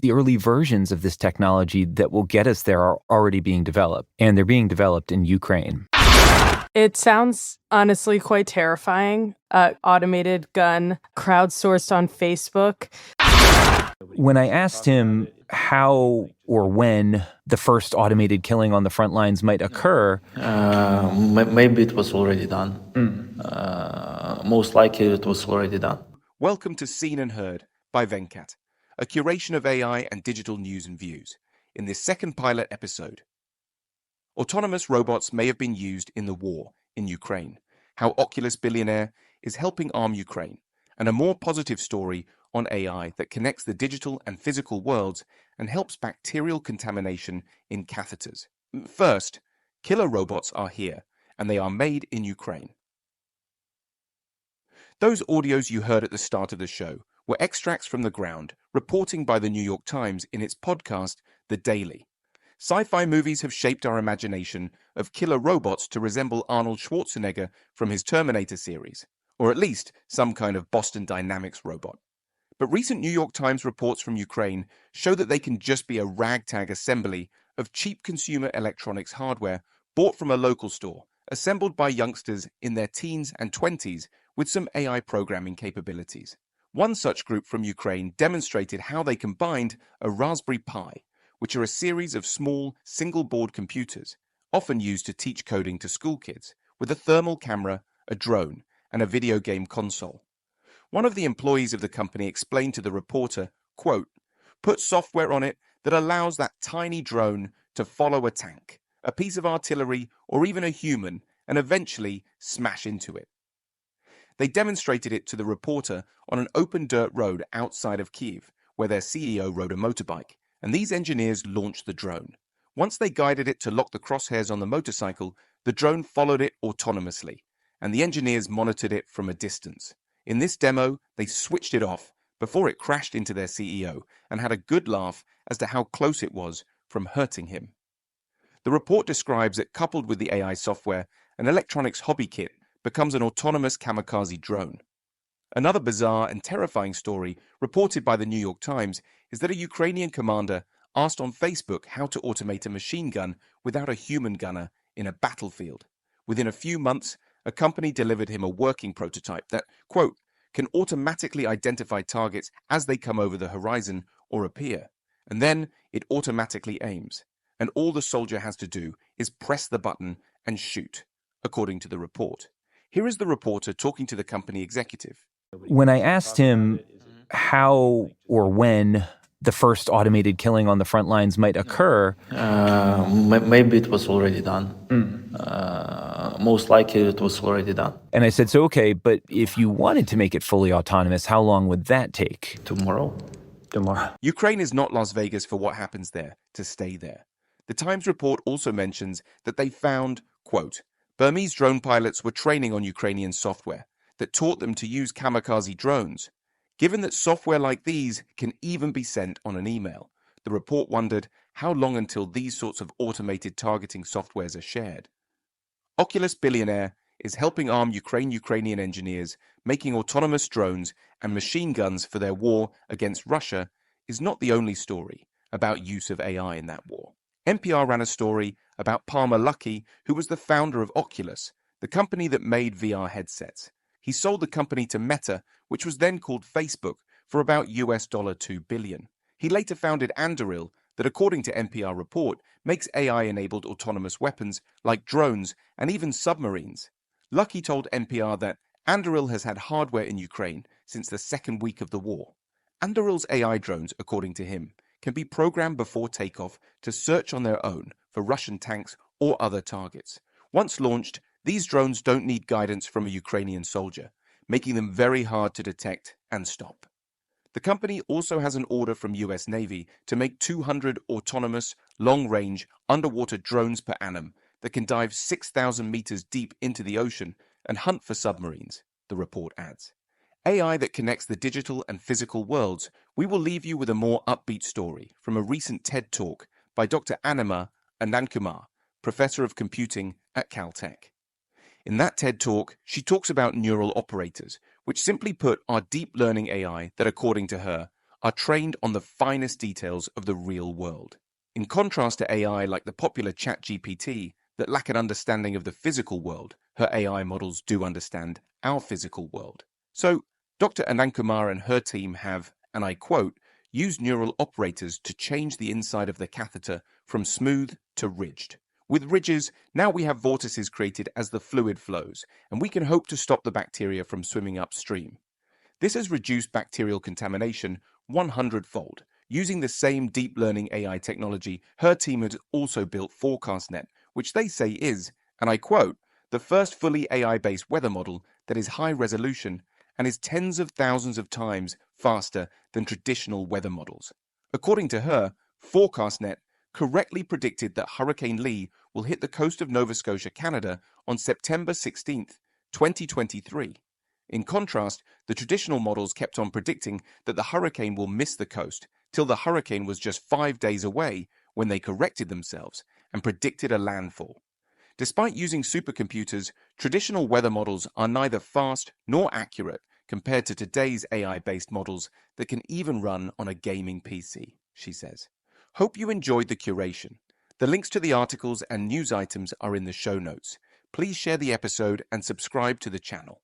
the early versions of this technology that will get us there are already being developed, and they're being developed in Ukraine. It sounds honestly quite terrifying. Automated gun, crowdsourced on Facebook. When I asked him how or when the first automated killing on the front lines might occur, maybe it was already done. Most likely it was already done. Welcome to Seen and Heard by Venkat, a curation of AI and digital news and views. In this second pilot episode, autonomous robots may have been used in the war in Ukraine, how Oculus Billionaire is helping arm Ukraine, and a more positive story on AI that connects the digital and physical worlds and helps bacterial contamination in catheters. First, killer robots are here, and they are made in Ukraine. Those audios you heard at the start of the show were extracts from the ground, reporting by the New York Times in its podcast, The Daily. Sci-fi movies have shaped our imagination of killer robots to resemble Arnold Schwarzenegger from his Terminator series, or at least some kind of Boston Dynamics robot. But recent New York Times reports from Ukraine show that they can just be a ragtag assembly of cheap consumer electronics hardware bought from a local store, assembled by youngsters in their teens and 20s with some AI programming capabilities. One such group from Ukraine demonstrated how they combined a Raspberry Pi, which are a series of small, single-board computers, often used to teach coding to school kids, with a thermal camera, a drone, and a video game console. One of the employees of the company explained to the reporter, quote, "Put software on it that allows that tiny drone to follow a tank, a piece of artillery, or even a human, and eventually smash into it." They demonstrated it to the reporter on an open dirt road outside of Kyiv, where their CEO rode a motorbike, and these engineers launched the drone. Once they guided it to lock the crosshairs on the motorcycle, the drone followed it autonomously, and the engineers monitored it from a distance. In this demo, they switched it off before it crashed into their CEO and had a good laugh as to how close it was from hurting him. The report describes that coupled with the AI software, an electronics hobby kit becomes an autonomous kamikaze drone. Another bizarre and terrifying story reported by the New York Times is that a Ukrainian commander asked on Facebook how to automate a machine gun without a human gunner in a battlefield. Within a few months, a company delivered him a working prototype that, quote, can automatically identify targets as they come over the horizon or appear, and then it automatically aims, and all the soldier has to do is press the button and shoot, according to the report. Here is the reporter talking to the company executive. When I asked him how or when the first automated killing on the front lines might occur, maybe it was already done. Most likely it was already done. And I said, so okay, but if you wanted to make it fully autonomous, how long would that take? Tomorrow. Ukraine is not Las Vegas for what happens there to stay there. The Times report also mentions that they found, quote, Burmese drone pilots were training on Ukrainian software that taught them to use kamikaze drones. Given that software like these can even be sent on an email, the report wondered how long until these sorts of automated targeting softwares are shared. Oculus Billionaire is helping arm Ukrainian engineers making autonomous drones and machine guns for their war against Russia is not the only story about use of AI in that war. NPR ran a story about Palmer Luckey, who was the founder of Oculus, the company that made VR headsets. He sold the company to Meta, which was then called Facebook, for about $2 billion. He later founded Andil, that according to NPR report, makes AI-enabled autonomous weapons like drones and even submarines. Luckey told NPR that Andil has had hardware in Ukraine since the second week of the war. Andil's AI drones, according to him, can be programmed before takeoff to search on their own for Russian tanks or other targets. Once launched, these drones don't need guidance from a Ukrainian soldier, making them very hard to detect and stop. The company also has an order from US Navy to make 200 autonomous, long-range, underwater drones per annum that can dive 6,000 meters deep into the ocean and hunt for submarines, the report adds. AI that connects the digital and physical worlds, we will leave you with a more upbeat story from a recent TED Talk by Dr. Anima Anandkumar, professor of computing at Caltech. In that TED Talk, she talks about neural operators, which simply put are deep learning AI that, according to her, are trained on the finest details of the real world. In contrast to AI like the popular ChatGPT that lack an understanding of the physical world, her AI models do understand our physical world. So, Dr. Anandkumar and her team have, and I quote, used neural operators to change the inside of the catheter from smooth to ridged. With ridges, now we have vortices created as the fluid flows, and we can hope to stop the bacteria from swimming upstream. This has reduced bacterial contamination 100-fold. Using the same deep learning AI technology, her team has also built ForecastNet, which they say is, and I quote, the first fully AI-based weather model that is high resolution and is tens of thousands of times faster than traditional weather models. According to her, ForecastNet correctly predicted that Hurricane Lee will hit the coast of Nova Scotia, Canada on September 16, 2023. In contrast, the traditional models kept on predicting that the hurricane will miss the coast till the hurricane was just 5 days away when they corrected themselves and predicted a landfall. Despite using supercomputers, traditional weather models are neither fast nor accurate compared to today's AI-based models that can even run on a gaming PC, she says. Hope you enjoyed the curation. The links to the articles and news items are in the show notes. Please share the episode and subscribe to the channel.